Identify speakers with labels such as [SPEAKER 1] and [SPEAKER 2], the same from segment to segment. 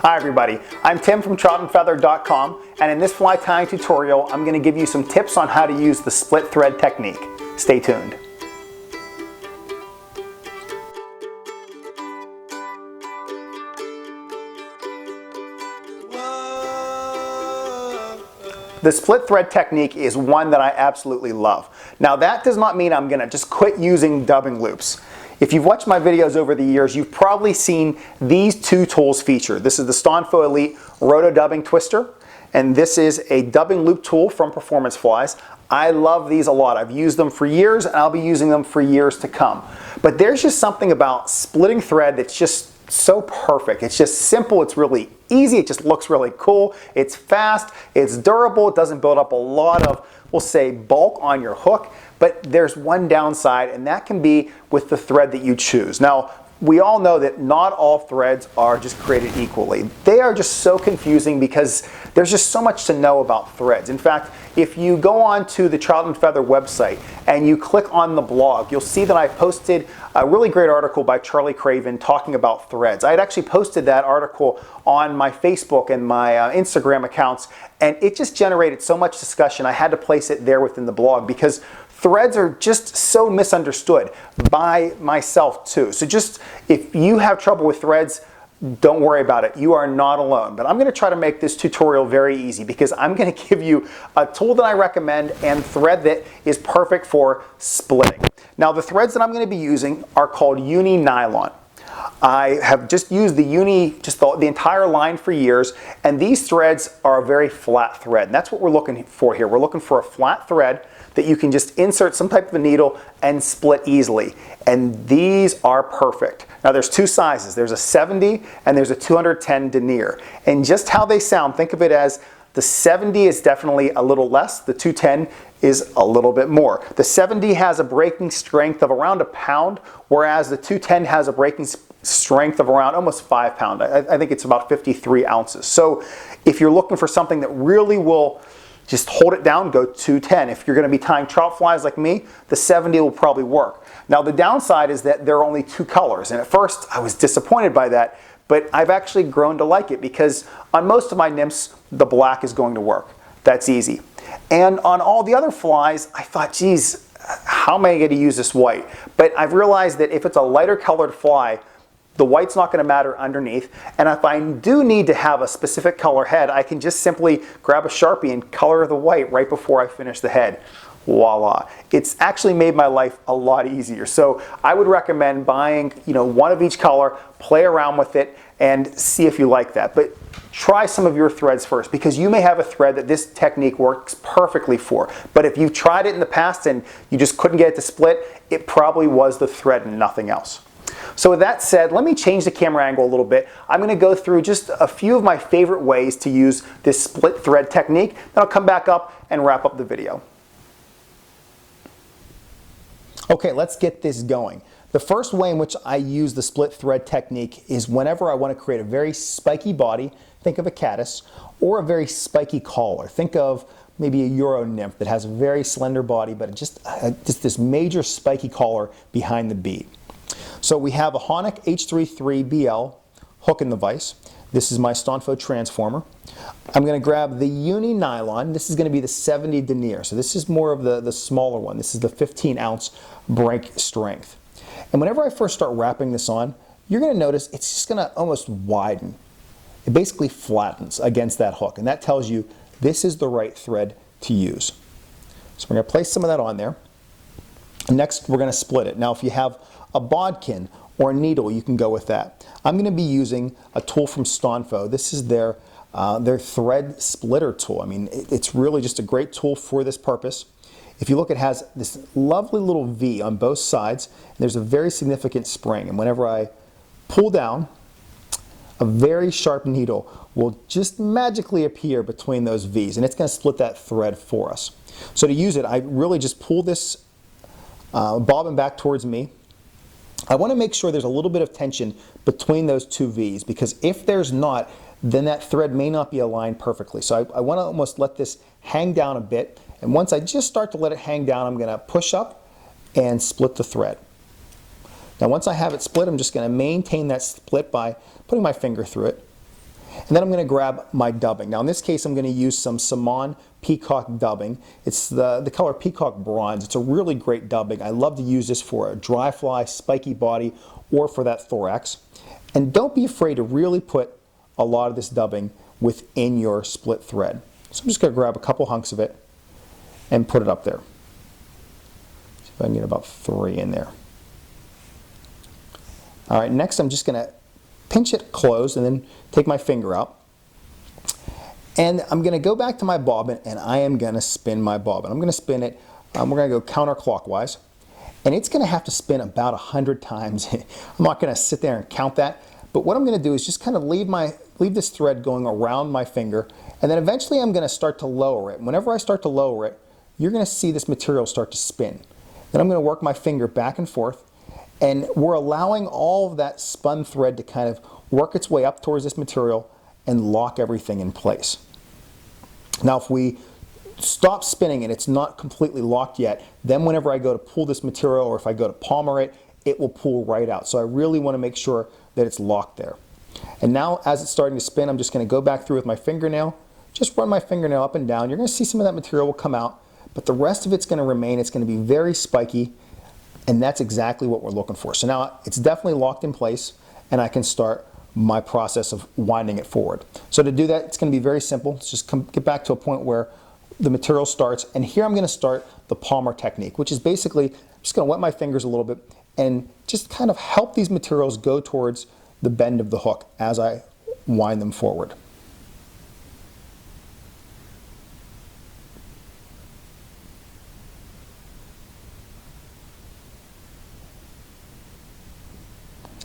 [SPEAKER 1] Hi everybody, I'm Tim from troutandfeather.com, and in this fly tying tutorial I'm going to give you some tips on how to use the split thread technique. Stay tuned. The split thread technique is one that I absolutely love. Now that does not mean I'm going to just quit using dubbing loops. If you've watched my videos over the years, you've probably seen these two tools featured. This is the Stonfo Elite Roto Dubbing Twister, and this is a dubbing loop tool from Performance Flies. I love these a lot. I've used them for years, and I'll be using them for years to come. But there's just something about splitting thread that's just so perfect. It's just simple, it's really easy, it just looks really cool, it's fast, it's durable, it doesn't build up a lot of, we'll say, bulk on your hook. But there's one downside, and that can be with the thread that you choose. Now, we all know that not all threads are just created equally. They are just so confusing because there's just so much to know about threads. In fact, if you go on to the Trout and Feather website and you click on the blog, you'll see that I posted a really great article by Charlie Craven talking about threads. I had actually posted that article on my Facebook and my Instagram accounts, and it just generated so much discussion I had to place it there within the blog because threads are just so misunderstood by myself too. So just if you have trouble with threads, don't worry about it. You are not alone. But I'm going to try to make this tutorial very easy because I'm going to give you a tool that I recommend and thread that is perfect for splitting. Now the threads that I'm going to be using are called UNI-Nylon. I have just used the the entire line for years, and these threads are a very flat thread. And that's what we're looking for here. We're looking for a flat thread that you can just insert some type of a needle and split easily. And these are perfect. Now there's two sizes. There's a 70 and there's a 210 denier. And just how they sound, think of it as the 70 is definitely a little less, the 210 is a little bit more. The 70 has a breaking strength of around 1 pound, whereas the 210 has a breaking strength of around almost 5 pounds. I think it's about 53 ounces. So if you're looking for something that really will just hold it down, go 210. If you're going to be tying trout flies like me, the 70 will probably work. Now the downside is that there are only 2 colors, and at first I was disappointed by that, but I've actually grown to like it because on most of my nymphs, the black is going to work. That's easy. And on all the other flies, I thought, geez, how am I going to use this white? But I've realized that if it's a lighter colored fly, the white's not going to matter underneath, and if I do need to have a specific color head, I can just simply grab a Sharpie and color the white right before I finish the head. Voila. It's actually made my life a lot easier. So I would recommend buying, one of each color, play around with it, and see if you like that. But try some of your threads first, because you may have a thread that this technique works perfectly for. But if you've tried it in the past and you just couldn't get it to split, it probably was the thread and nothing else. So with that said, let me change the camera angle a little bit. I'm going to go through just a few of my favorite ways to use this split thread technique. Then I'll come back up and wrap up the video. Okay, let's get this going. The first way in which I use the split thread technique is whenever I want to create a very spiky body, think of a caddis, or a very spiky collar. Think of maybe a Euro nymph that has a very slender body, but just this major spiky collar behind the bead. So we have a Honik H33BL hook in the vise. This is my Stonfo transformer. I'm going to grab the UNI-Nylon. This is going to be the 70 denier. So this is more of the smaller one. This is the 15-ounce break strength. And whenever I first start wrapping this on, you're going to notice it's just going to almost widen. It basically flattens against that hook, and that tells you this is the right thread to use. So we're going to place some of that on there. Next, we're going to split it. Now, if you have a bodkin or a needle, you can go with that. I'm going to be using a tool from Stonfo. This is their thread splitter tool. I mean, it's really just a great tool for this purpose. If you look, it has this lovely little V on both sides. And there's a very significant spring, and whenever I pull down, a very sharp needle will just magically appear between those V's, and it's going to split that thread for us. So to use it, I really just pull this bobbin back towards me. I want to make sure there's a little bit of tension between those two V's, because if there's not, then that thread may not be aligned perfectly. So I want to almost let this hang down a bit, and once I just start to let it hang down, I'm going to push up and split the thread. Now once I have it split, I'm just going to maintain that split by putting my finger through it. And then I'm going to grab my dubbing. Now in this case I'm going to use some Simon Peacock dubbing. It's the color Peacock Bronze. It's a really great dubbing. I love to use this for a dry fly, spiky body, or for that thorax. And don't be afraid to really put a lot of this dubbing within your split thread. So I'm just going to grab a couple hunks of it and put it up there. See if I can get about 3 in there. All right, next I'm just going to pinch it closed and then take my finger out. And I'm going to go back to my bobbin and I am going to spin my bobbin. I'm going to spin it, we're going to go counterclockwise. And it's going to have to spin about 100 times. I'm not going to sit there and count that. But what I'm going to do is just kind of leave this thread going around my finger. And then eventually I'm going to start to lower it. Whenever I start to lower it, you're going to see this material start to spin. Then I'm going to work my finger back and forth. And we're allowing all of that spun thread to kind of work its way up towards this material and lock everything in place. Now if we stop spinning and it's not completely locked yet, then whenever I go to pull this material or if I go to palmer it, it will pull right out. So I really want to make sure that it's locked there. And now as it's starting to spin, I'm just going to go back through with my fingernail, just run my fingernail up and down. You're going to see some of that material will come out, but the rest of it's going to remain. It's going to be very spiky. And that's exactly what we're looking for. So now it's definitely locked in place and I can start my process of winding it forward. So to do that, it's going to be very simple. Let's just get back to a point where the material starts. And here I'm going to start the palmer technique, which is basically I'm just going to wet my fingers a little bit and just kind of help these materials go towards the bend of the hook as I wind them forward.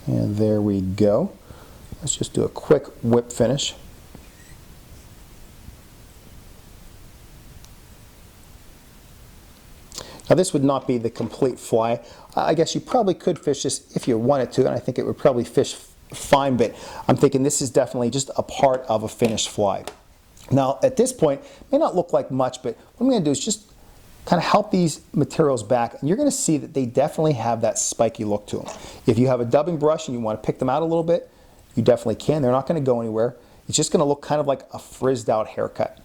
[SPEAKER 1] And there we go. Let's just do a quick whip finish. Now this would not be the complete fly. I guess you probably could fish this if you wanted to, and I think it would probably fish fine, but I'm thinking this is definitely just a part of a finished fly. Now at this point, it may not look like much, but what I'm going to do is just kind of help these materials back, and you're going to see that they definitely have that spiky look to them. If you have a dubbing brush and you want to pick them out a little bit, you definitely can. They're not going to go anywhere. It's just going to look kind of like a frizzed out haircut.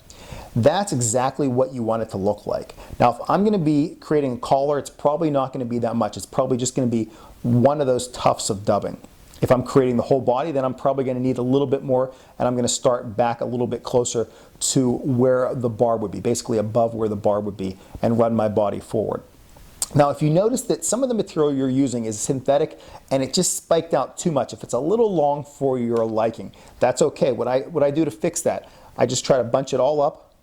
[SPEAKER 1] That's exactly what you want it to look like. Now if I'm going to be creating a collar, it's probably not going to be that much. It's probably just going to be one of those tufts of dubbing. If I'm creating the whole body, then I'm probably going to need a little bit more, and I'm going to start back a little bit closer to where the barb would be, basically above where the barb would be, and run my body forward. Now if you notice that some of the material you're using is synthetic and it just spiked out too much, if it's a little long for your liking, that's okay. What I do to fix that, I just try to bunch it all up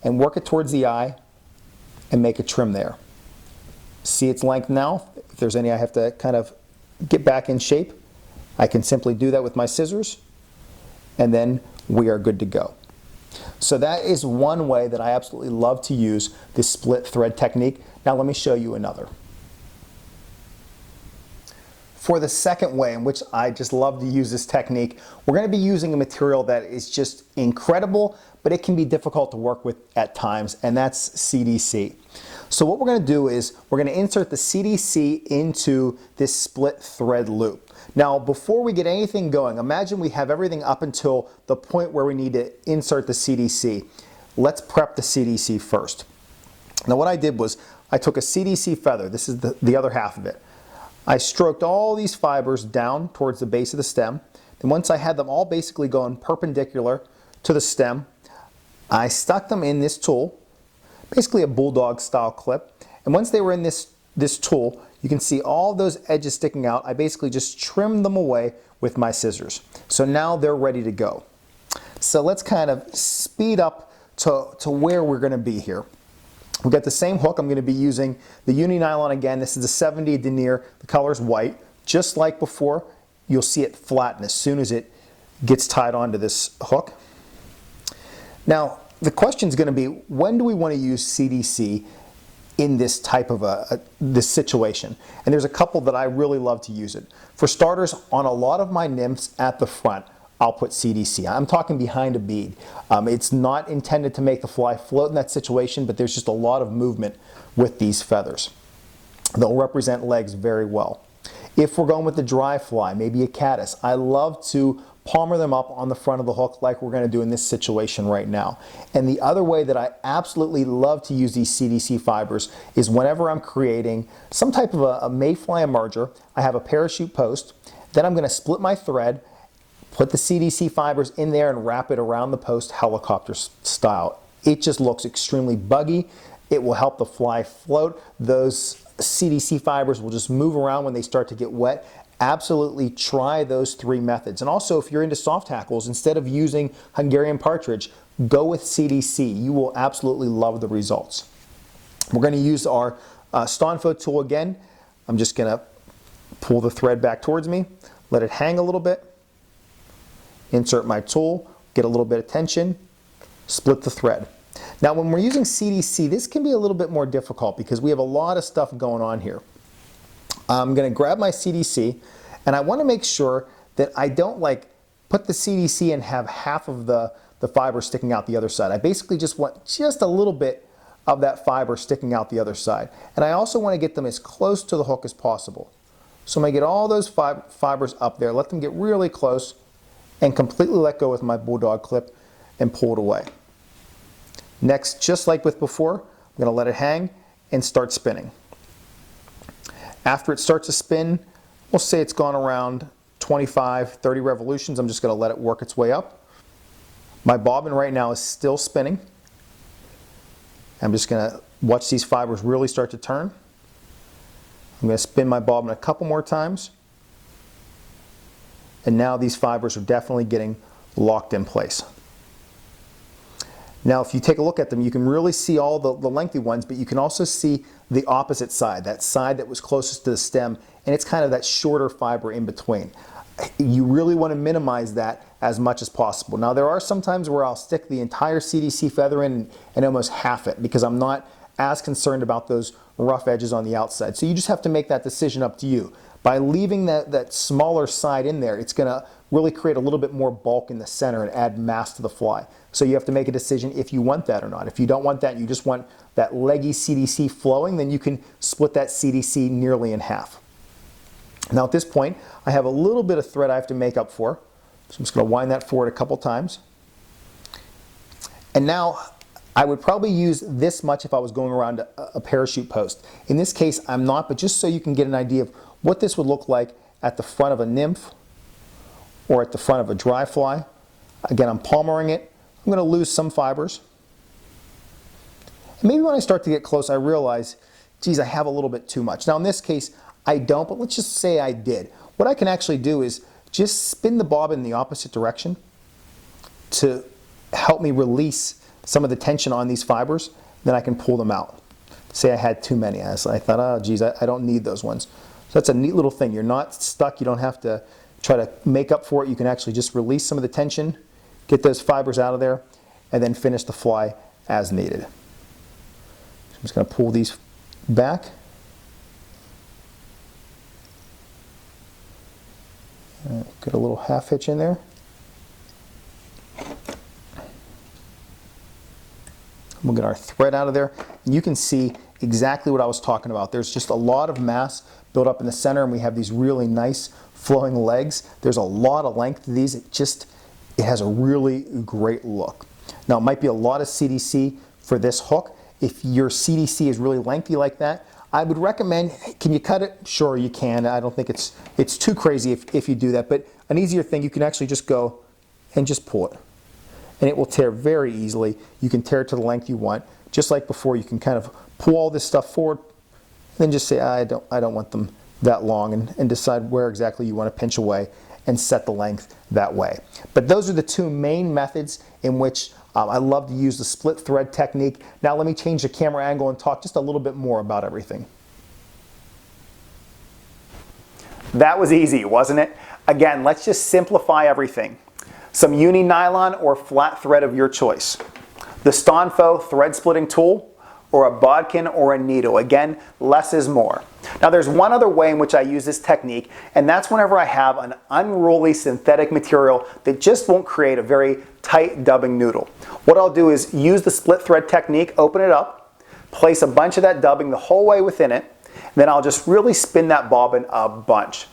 [SPEAKER 1] and work it towards the eye and make a trim there. See its length now? If there's any I have to kind of get back in shape, I can simply do that with my scissors, and then we are good to go. So that is one way that I absolutely love to use this split thread technique. Now let me show you another. For the second way in which I just love to use this technique, we're going to be using a material that is just incredible, but it can be difficult to work with at times, and that's CDC. So what we're going to do is we're going to insert the CDC into this split thread loop. Now before we get anything going, imagine we have everything up until the point where we need to insert the CDC. Let's prep the CDC first. Now what I did was I took a CDC feather, this is the other half of it. I stroked all these fibers down towards the base of the stem. Then once I had them all basically going perpendicular to the stem, I stuck them in this tool, basically a bulldog style clip. And once they were in this tool, you can see all those edges sticking out. I basically just trimmed them away with my scissors. So now they're ready to go. So let's kind of speed up to where we're going to be here. We've got the same hook. I'm going to be using the UNI-Nylon again. This is the 70 denier. The color is white. Just like before, you'll see it flatten as soon as it gets tied onto this hook. Now, the question is going to be, when do we want to use CDC in this type of this situation? And there's a couple that I really love to use it. For starters, on a lot of my nymphs at the front, I'll put CDC. I'm talking behind a bead. It's not intended to make the fly float in that situation, but there's just a lot of movement with these feathers. They'll represent legs very well. If we're going with the dry fly, maybe a caddis, I love to palmer them up on the front of the hook like we're going to do in this situation right now. And the other way that I absolutely love to use these CDC fibers is whenever I'm creating some type of a mayfly emerger, I have a parachute post, then I'm going to split my thread, put the CDC fibers in there and wrap it around the post helicopter style. It just looks extremely buggy. It will help the fly float. Those CDC fibers will just move around when they start to get wet. Absolutely try those 3 methods. And also, if you're into soft hackles, instead of using Hungarian partridge, go with CDC. You will absolutely love the results. We're going to use our Stonfo tool again. I'm just going to pull the thread back towards me, let it hang a little bit, insert my tool, get a little bit of tension, split the thread. Now when we're using CDC, this can be a little bit more difficult because we have a lot of stuff going on here. I'm going to grab my CDC and I want to make sure that I don't like put the CDC and have half of the fiber sticking out the other side. I basically just want just a little bit of that fiber sticking out the other side. And I also want to get them as close to the hook as possible. So I'm going to get all those fibers up there, let them get really close, and completely let go with my bulldog clip and pull it away. Next, just like with before, I'm going to let it hang and start spinning. After it starts to spin, we'll say it's gone around 25, 30 revolutions. I'm just going to let it work its way up. My bobbin right now is still spinning. I'm just going to watch these fibers really start to turn. I'm going to spin my bobbin a couple more times. And now these fibers are definitely getting locked in place. Now if you take a look at them, you can really see all the lengthy ones, but you can also see the opposite side, that side that was closest to the stem, and it's kind of that shorter fiber in between. You really want to minimize that as much as possible. Now there are some times where I'll stick the entire CDC feather in and almost half it because I'm not as concerned about those rough edges on the outside. So you just have to make that decision up to you. By leaving that smaller side in there, it's going to really create a little bit more bulk in the center and add mass to the fly. So you have to make a decision if you want that or not. If you don't want that, you just want that leggy CDC flowing, then you can split that CDC nearly in half. Now at this point, I have a little bit of thread I have to make up for. So I'm just going to wind that forward a couple times. And now I would probably use this much if I was going around a parachute post. In this case, I'm not, but just so you can get an idea of what this would look like at the front of a nymph or at the front of a dry fly. Again, I'm palmering it. I'm going to lose some fibers. And maybe when I start to get close, I realize, geez, I have a little bit too much. Now in this case, I don't, but let's just say I did. What I can actually do is just spin the bobbin in the opposite direction to help me release some of the tension on these fibers. Then I can pull them out. Say I had too many. I thought, oh geez, I don't need those ones. So that's a neat little thing. You're not stuck. You don't have to try to make up for it. You can actually just release some of the tension, get those fibers out of there, and then finish the fly as needed. So I'm just going to pull these back. Get a little half hitch in there. We'll get our thread out of there. And you can see exactly what I was talking about. There's just a lot of mass built up in the center, and we have these really nice flowing legs. There's a lot of length to these. It has a really great look. Now it might be a lot of CDC for this hook. If your CDC is really lengthy like that, I would recommend, can you cut it? Sure, you can. I don't think it's too crazy if you do that, but an easier thing, you can actually just go and just pull it. And it will tear very easily. You can tear it to the length you want. Just like before, you can kind of pull all this stuff forward, and then just say, I don't want them that long, and decide where exactly you want to pinch away and set the length that way. But those are the two main methods in which I love to use the split thread technique. Now let me change the camera angle and talk just a little bit more about everything. That was easy, wasn't it? Again, let's just simplify everything. Some UNI-Nylon or flat thread of your choice. The Stonfo thread splitting tool, or a bodkin or a needle. Again, less is more. Now there's one other way in which I use this technique, and that's whenever I have an unruly synthetic material that just won't create a very tight dubbing noodle. What I'll do is use the split thread technique, open it up, place a bunch of that dubbing the whole way within it, and then I'll just really spin that bobbin a bunch.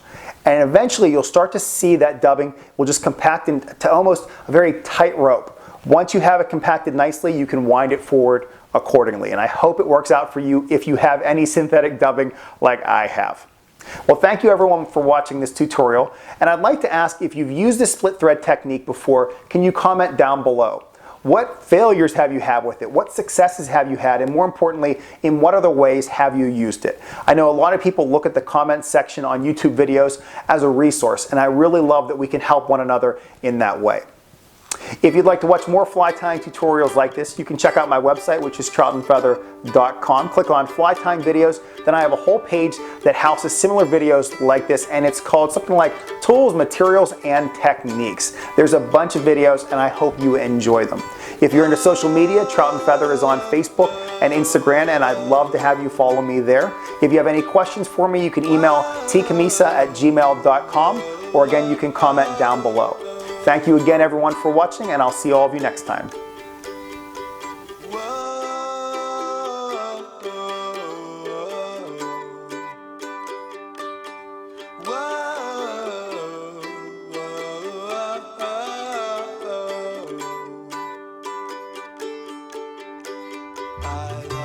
[SPEAKER 1] and eventually you'll start to see that dubbing will just compact into almost a very tight rope. Once you have it compacted nicely, you can wind it forward accordingly, and I hope it works out for you if you have any synthetic dubbing like I have. Well, thank you everyone for watching this tutorial, and I'd like to ask, if you've used this split thread technique before, can you comment down below? What failures have you had with it? What successes have you had? And more importantly, in what other ways have you used it? I know a lot of people look at the comments section on YouTube videos as a resource, and I really love that we can help one another in that way. If you'd like to watch more fly tying tutorials like this, you can check out my website, which is troutandfeather.com. Click on fly tying videos. Then I have a whole page that houses similar videos like this, and it's called something like Tools, Materials, and Techniques. There's a bunch of videos, and I hope you enjoy them. If you're into social media, Trout and Feather is on Facebook and Instagram, and I'd love to have you follow me there. If you have any questions for me, you can email tcammisa@gmail.com, or again, you can comment down below. Thank you again, everyone, for watching, and I'll see all of you next time.
[SPEAKER 2] I